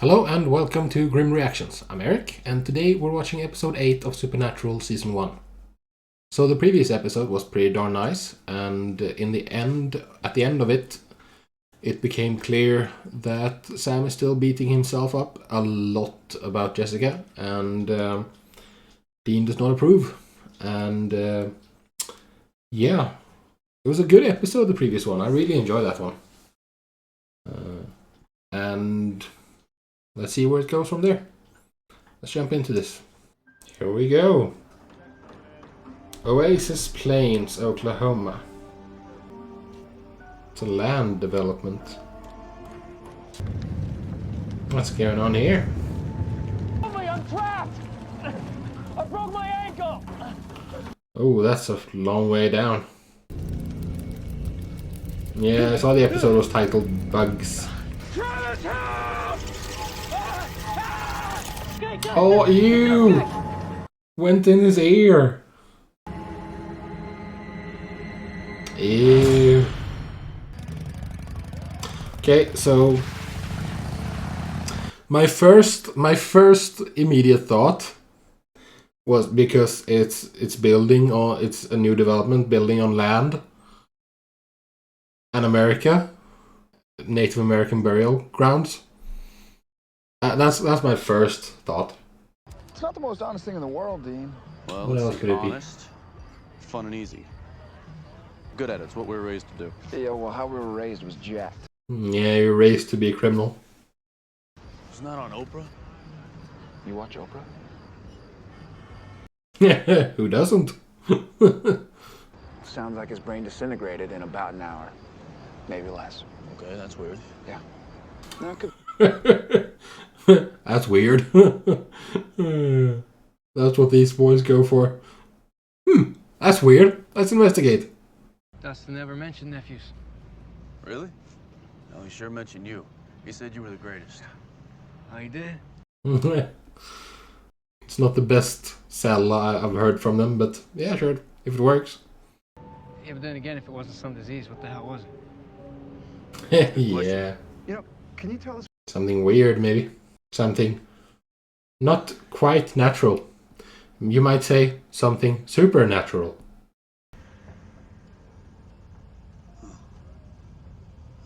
Hello and welcome to Grim Reactions. I'm Eric, and today we're watching episode 8 of Supernatural Season 1. So the previous episode was pretty darn nice, and at the end of it, it became clear that Sam is still beating himself up a lot about Jessica, and Dean does not approve. And yeah, it was a good episode, the previous one. I really enjoyed that one. And let's see where it goes from there. Let's jump into this. Here we go. Oasis Plains, Oklahoma. It's a land development. What's going on here? I'm trapped! I broke my ankle! Oh, that's a long way down. Yeah, I saw the episode was titled Bugs. Oh, ew! Went in his ear. Ew. Okay, so my first immediate thought was because it's a new development building on land, and America, Native American burial grounds. That's my first thought. It's not the most honest thing in the world, Dean. Well, What else let's could see, it be? honest, fun and easy. Good at it. It's what we were raised to do. Yeah, well, how we were raised was jacked. Yeah, you're raised to be a criminal. Isn't that on Oprah? You watch Oprah? Who doesn't? Sounds like his brain disintegrated in about an hour. Maybe less. Okay, that's weird. Yeah. No, it could... That's weird. That's what these boys go for. That's weird. Let's investigate. Dustin never mentioned nephews. Really? No, he sure mentioned you. He said you were the greatest. Oh, he did? It's not the best sell I've heard from them, but yeah, sure, if it works. Yeah, but then again, if it wasn't some disease, what the hell was it? Yeah. You know, can you tell us... Something weird, maybe. Something not quite natural. You might say something supernatural.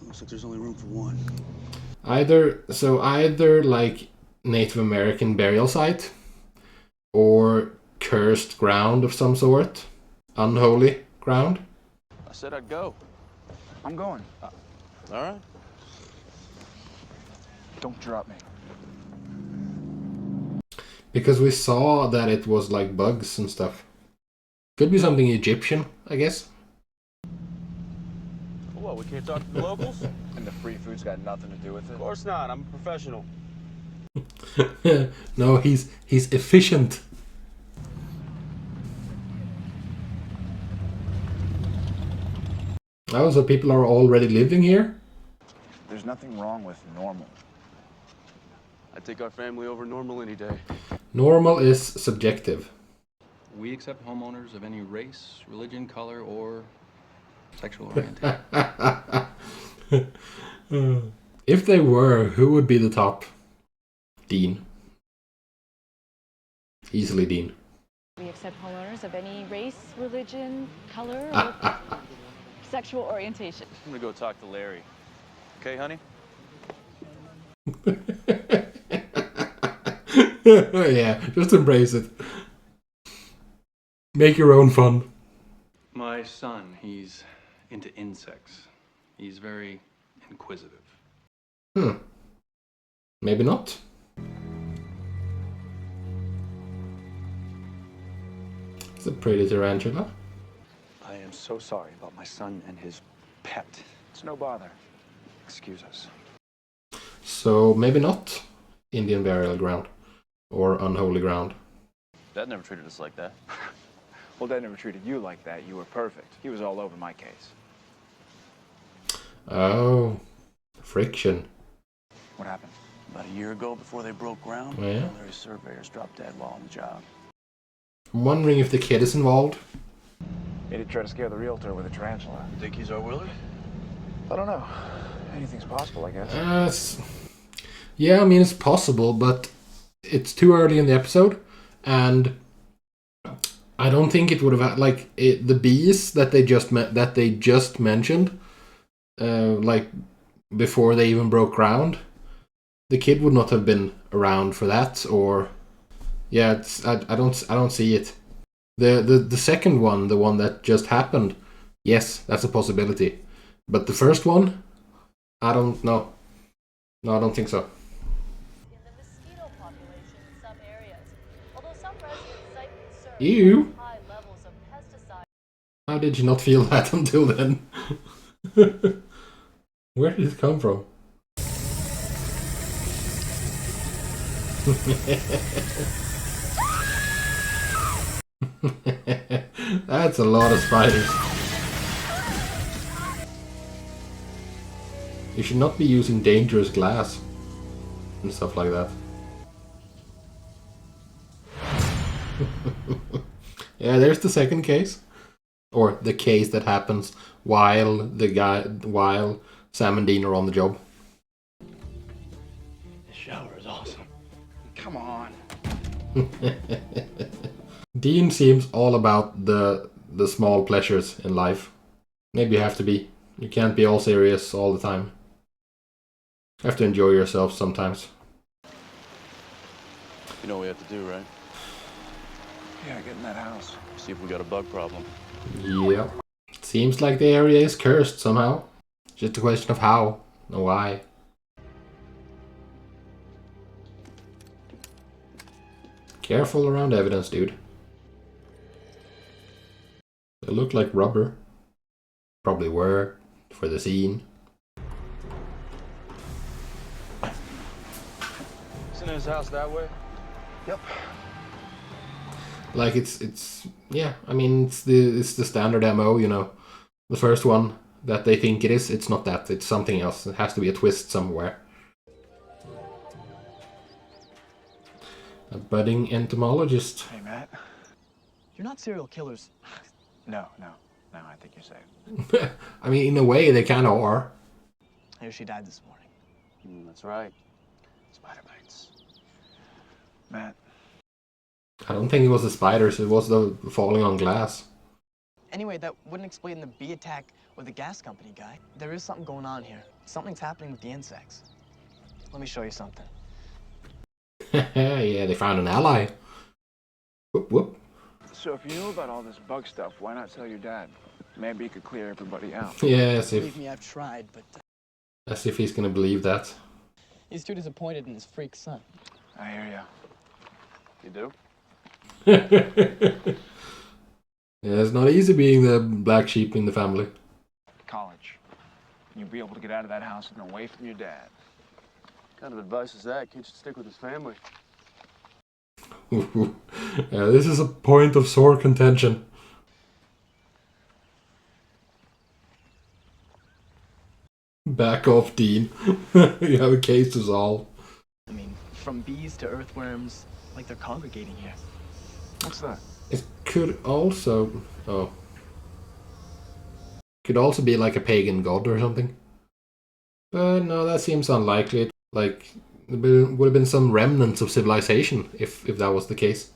Looks like there's only room for one. Either like Native American burial site, or cursed ground of some sort. Unholy ground. I said I'd go. I'm going. All right. Don't drop me. Because we saw that it was like bugs and stuff. Could be something Egyptian, I guess. What, we can't talk to the locals? And the free food's got nothing to do with it? Of course not, I'm a professional. No, he's efficient. Oh, so people are already living here? There's nothing wrong with normal. I'd take our family over normal any day. Normal is subjective. We accept homeowners of any race, religion, color, or sexual orientation. If they were, who would be the top? Dean. Easily Dean. We accept homeowners of any race, religion, color, or sexual orientation. I'm gonna go talk to Larry. Okay, honey? Yeah, just embrace it. Make your own fun. My son, he's into insects. He's very inquisitive. Maybe not. It's a pretty tarantula. I am so sorry about my son and his pet. It's no bother. Excuse us. So maybe not Indian burial ground or unholy ground. Dad never treated us like that. Well, Dad never treated you like that. You were perfect. He was all over my case. Oh, friction. What happened? About a year ago, before they broke ground, Yeah. Larry's surveyors dropped Dad while on the job. I'm wondering if the kid is involved. He did try to scare the realtor with a tarantula. Think he's our Willard? I don't know. Anything's possible, I guess. Yeah, I mean, it's possible, but it's too early in the episode, and I don't think it would have had, like, the bees that they just mentioned, like, before they even broke ground. The kid would not have been around for that, or yeah, I don't see it. The second one, the one that just happened, yes, that's a possibility. But the first one, I don't know. No, I don't think so. In the mosquito population in some areas, although some residents cite concerns Ew. over high levels of pesticides. How did you not feel that until then? Where did it come from? That's a lot of spiders. You should not be using dangerous glass and stuff like that. Yeah, there's the second case. Or the case that happens while Sam and Dean are on the job. This shower is awesome. Come on. Dean seems all about the small pleasures in life. Maybe you have to be. You can't be all serious all the time. You have to enjoy yourself sometimes. You know what we have to do, right? Yeah, get in that house. See if we got a bug problem. Yep. Seems like the area is cursed somehow. Just a question of how and why. Careful around evidence, dude. They look like rubber. Probably were for the scene. Isn't his house that way? Yep. Like it's yeah, I mean it's the standard MO, you know. The first one that they think it is, it's not that, it's something else. It has to be a twist somewhere. A budding entomologist. Hey, Matt. You're not serial killers. No, I think you're safe. I mean, in a way, they kind of are. I hear she died this morning. That's right. Spider bites. Matt. I don't think it was the spiders, it was the falling on glass. Anyway, that wouldn't explain the bee attack or the gas company guy. There is something going on here. Something's happening with the insects. Let me show you something. Yeah, they found an ally. Whoop, whoop. So if you knew about all this bug stuff, why not tell your dad? Maybe he could clear everybody out. Yeah, Believe me, I've tried, but as if he's gonna believe that. he's too disappointed in his freak son. I hear ya. You do? Yeah, it's not easy being the black sheep in the family. College. You'll be able to get out of that house and away from your dad. What kind of advice is that? Kid should stick with his family. Yeah, this is a point of sore contention. Back off, Dean. You have a case to solve. I mean, from bees to earthworms, like they're congregating here. What's that? It could also... Oh. Could also be like a pagan god or something. But no, that seems unlikely. Like, there would have been some remnants of civilization if that was the case.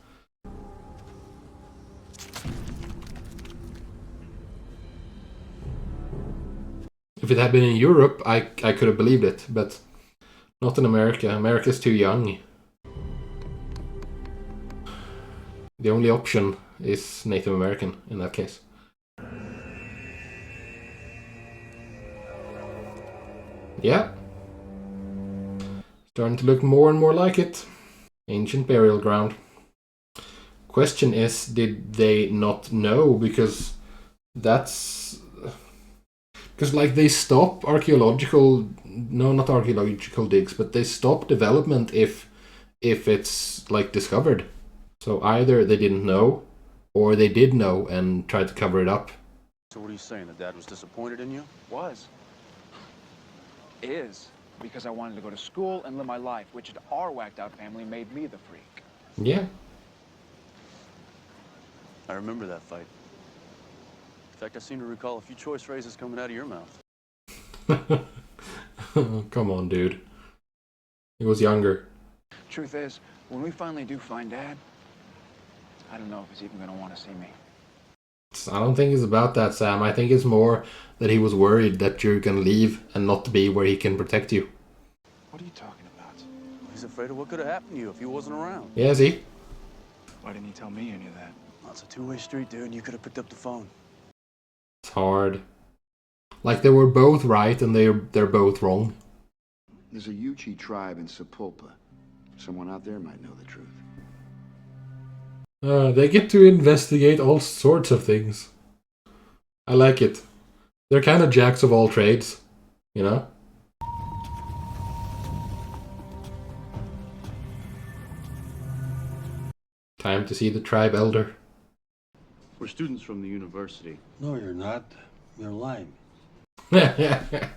If it had been in Europe, I could have believed it, but not in America. America's too young. The only option is Native American in that case. Yeah. Starting to look more and more like it. Ancient burial ground. Question is, did they not know? Because that's... Because, like, they stop archaeological... No, not archaeological digs, but they stop development if it's, like, discovered. So either they didn't know, or they did know and tried to cover it up. So what are you saying? That Dad was disappointed in you? Was. Is. Because I wanted to go to school and live my life, which in our whacked-out family made me the freak. Yeah. I remember that fight. In fact, I seem to recall a few choice phrases coming out of your mouth. Come on, dude. He was younger. Truth is, when we finally do find Dad, I don't know if he's even gonna want to see me. I don't think it's about that, Sam. I think it's more that he was worried that you're gonna leave and not be where he can protect you. What are you talking about? He's afraid of what could have happened to you if he wasn't around. Yeah, see? Why didn't he tell me any of that? Well, it's a two-way street, dude. You could have picked up the phone. It's hard. Like they were both right and they're both wrong. There's a Yuchi tribe in Sepulpa. Someone out there might know the truth. They get to investigate all sorts of things. I like it. They're kind of jacks of all trades, you know? Time to see the tribe elder. We're students from the university. No, you're not. You're lying. Yeah,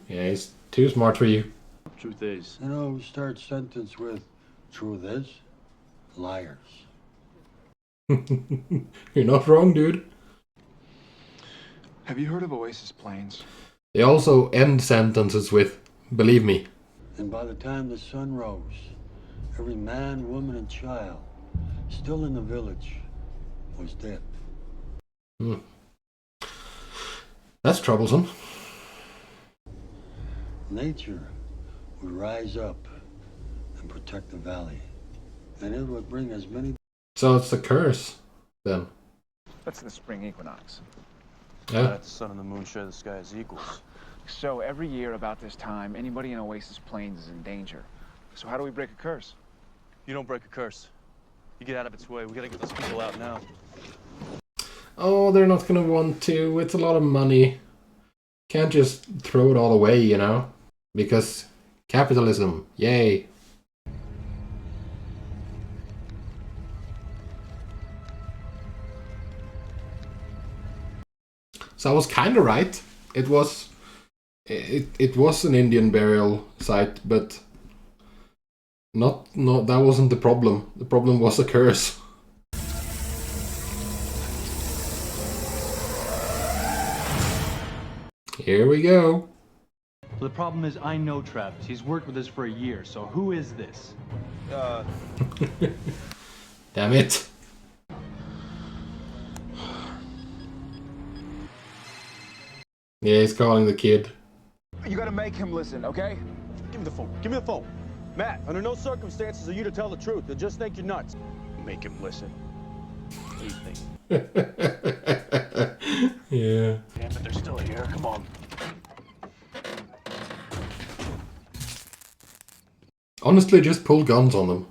he's too smart for you. Truth is. You know, start sentence with, truth is, liars. You're not wrong, dude. Have you heard of Oasis Plains? They also end sentences with, believe me. And by the time the sun rose, every man, woman, and child still in the village was dead. That's troublesome. Nature would rise up and protect the valley. And it would bring as many... So it's a curse, then. That's the spring equinox. Yeah. Let the sun and the moon share the sky as equals. So every year about this time, anybody in Oasis Plains is in danger. So how do we break a curse? You don't break a curse. You get out of its way. We gotta get those people out now. Oh, they're not gonna want to. It's a lot of money. Can't just throw it all away, you know? Because capitalism, yay. So I was kind of right. It was an Indian burial site, but not that wasn't the problem. The problem was a curse. Here we go. The problem is I know Travis. He's worked with us for a year, so who is this? Damn it. Yeah, he's calling the kid. You gotta make him listen, okay? Give me the phone. Give me the phone. Matt, under no circumstances are you to tell the truth. They'll just think you're nuts. Make him listen. Yeah. Damn it, they're still here. Come on. Honestly, just pull guns on them.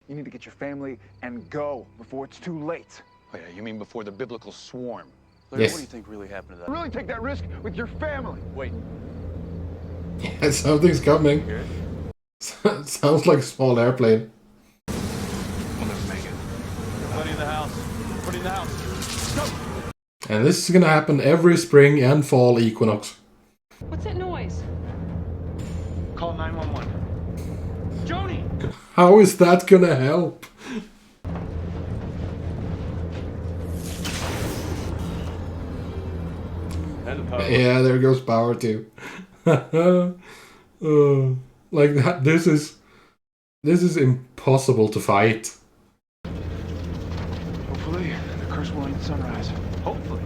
You need to get your family and go before it's too late. Oh, yeah, you mean before the biblical swarm? Yes. What do you think really happened to that? Really take that risk with your family. Wait. Yeah, something's coming. Sounds like a small airplane. We'll never make it. Everybody in the house. Everybody in the house. Go! And this is gonna happen every spring and fall equinox. What's that noise? Call 911. Joni! How is that gonna help? And the power. Yeah, there goes power too. Like that. This is impossible to fight. Hopefully, the curse will end at sunrise. Hopefully.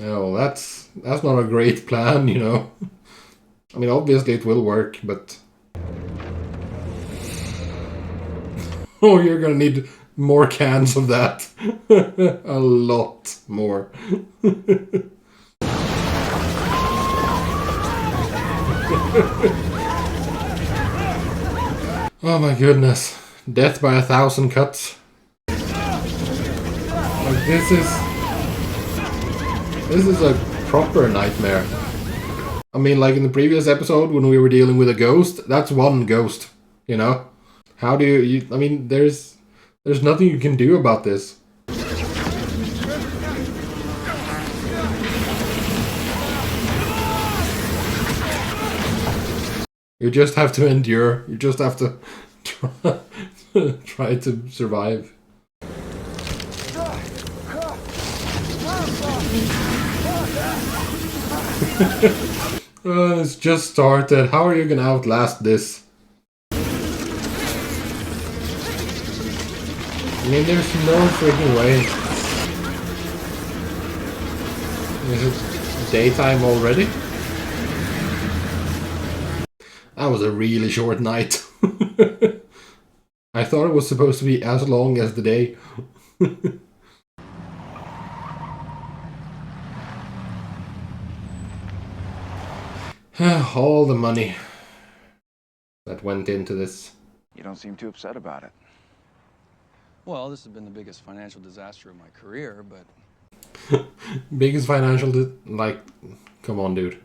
Oh, that's not a great plan, you know. I mean, obviously it will work, but oh, you're gonna need more cans of that. A lot more. Oh my goodness. Death by 1,000 cuts. Like, this is a proper nightmare. I mean, like in the previous episode when we were dealing with a ghost, that's one ghost, you know? How do you I mean, there's nothing you can do about this. You just have to endure. You just have to try to survive. It's just started. How are you gonna outlast this? I mean, there's no freaking way. Is it daytime already? That was a really short night. I thought it was supposed to be as long as the day. All the money that went into this. You don't seem too upset about it. Well, this has been the biggest financial disaster of my career, but... Biggest financial... like, come on, dude.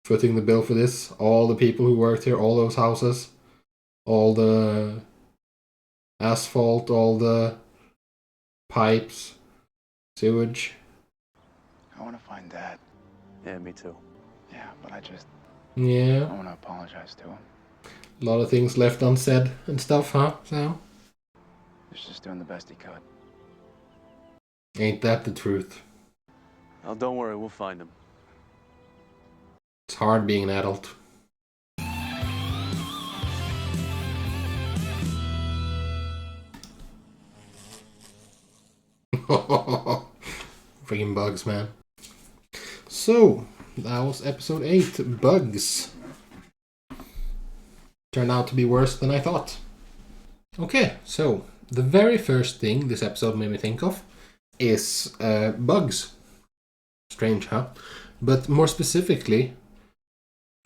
Footing the bill for this. All the people who worked here, all those houses. All the asphalt, all the pipes, sewage. I want to find Dad. Yeah, me too. Yeah, but I Yeah. want to apologize to him. A lot of things left unsaid and stuff, huh, Sam? He's just doing the best he could. Ain't that the truth? Oh, don't worry, we'll find him. It's hard being an adult. Freaking bugs, man. So, that was episode 8, Bugs. Turned out to be worse than I thought. Okay, so the very first thing this episode made me think of is bugs. Strange, huh? But more specifically,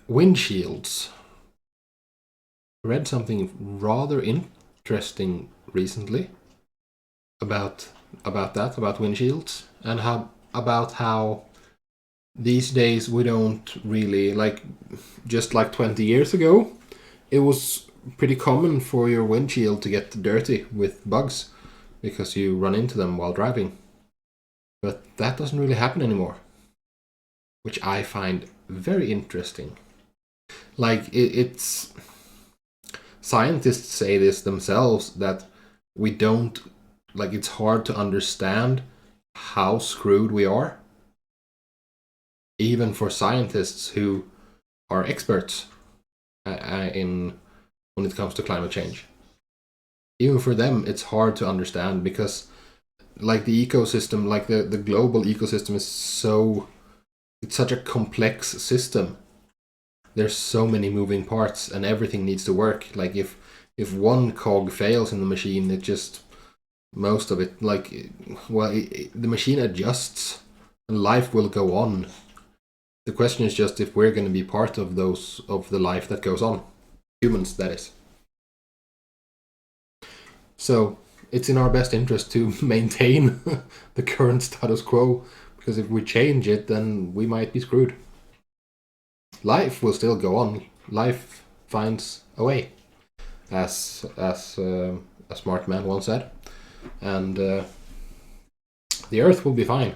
windshields. Read something rather interesting recently about windshields, and about how these days we don't really, like, just like 20 years ago, it was pretty common for your windshield to get dirty with bugs because you run into them while driving. But that doesn't really happen anymore, which I find very interesting. Like, it's... Scientists say this themselves, that we don't... Like, it's hard to understand how screwed we are, even for scientists who are experts in when it comes to climate change. Even for them, it's hard to understand because, like, the ecosystem, like the global ecosystem is so... It's such a complex system. There's so many moving parts and everything needs to work. Like, if one cog fails in the machine, it just... Most of it, like... Well, the machine adjusts and life will go on. The question is just if we're going to be part of the life that goes on. Humans, that is. So, it's in our best interest to maintain the current status quo, because if we change it, then we might be screwed. Life will still go on. Life finds a way, as a smart man once said. And the Earth will be fine.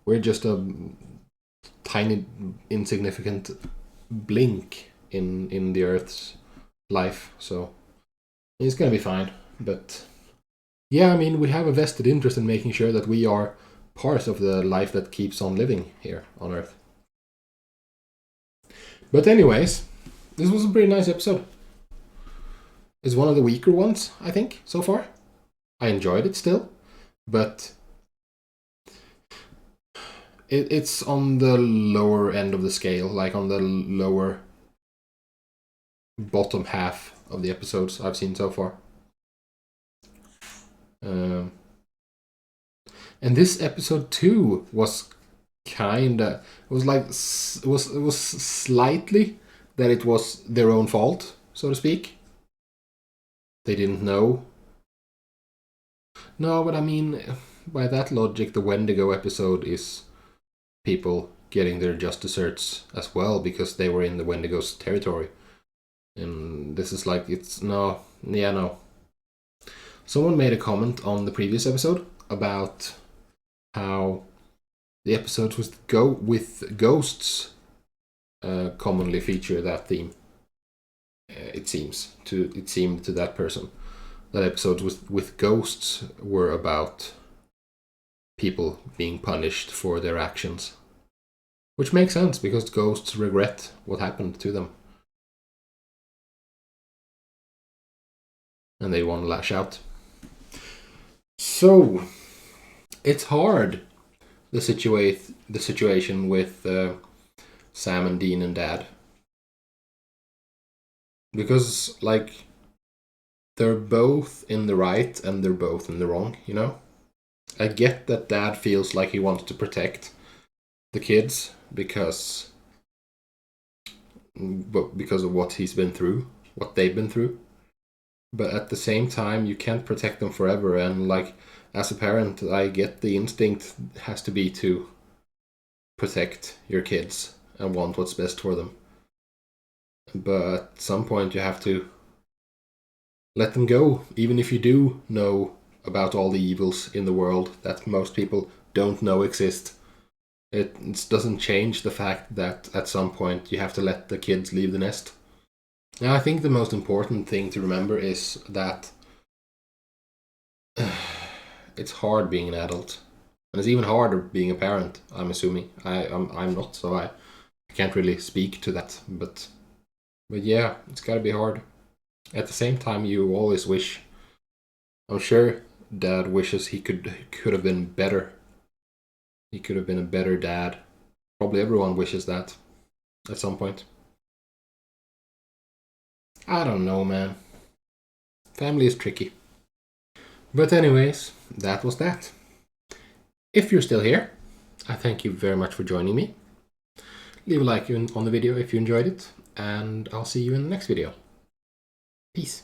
We're just a tiny, insignificant blink in the Earth's life, so it's gonna be fine. But yeah, I mean, we have a vested interest in making sure that we are part of the life that keeps on living here on Earth. But anyways, this was a pretty nice episode. It's one of the weaker ones, I think, so far. I enjoyed it still, but it's on the lower end of the scale, like on the lower bottom half of the episodes I've seen so far. And this episode too was kinda... It was slightly that it was their own fault, so to speak. They didn't know. No, but I mean, by that logic, the Wendigo episode is people getting their just desserts as well, because they were in the Wendigo's territory. And this is like, it's... No. Yeah, no. Someone made a comment on the previous episode about how the episodes with ghosts commonly feature that theme. It seemed to that person that episodes with ghosts were about people being punished for their actions. Which makes sense, because ghosts regret what happened to them. And they want to lash out. So, it's hard, the situation with Sam and Dean and Dad. Because, like, they're both in the right and they're both in the wrong, you know? I get that Dad feels like he wants to protect the kids because of what he's been through, what they've been through. But at the same time, you can't protect them forever, and like, as a parent, I get the instinct has to be to protect your kids and want what's best for them. But at some point you have to let them go, even if you do know about all the evils in the world that most people don't know exist. It doesn't change the fact that at some point you have to let the kids leave the nest. Now, I think the most important thing to remember is that it's hard being an adult. And it's even harder being a parent, I'm assuming. I'm not, so I can't really speak to that. But yeah, it's gotta be hard. At the same time, you always wish. I'm sure Dad wishes he could have been better. He could have been a better dad. Probably everyone wishes that at some point. I don't know, man. Family is tricky. But anyways, that was that. If you're still here, I thank you very much for joining me. Leave a like on the video if you enjoyed it, and I'll see you in the next video. Peace.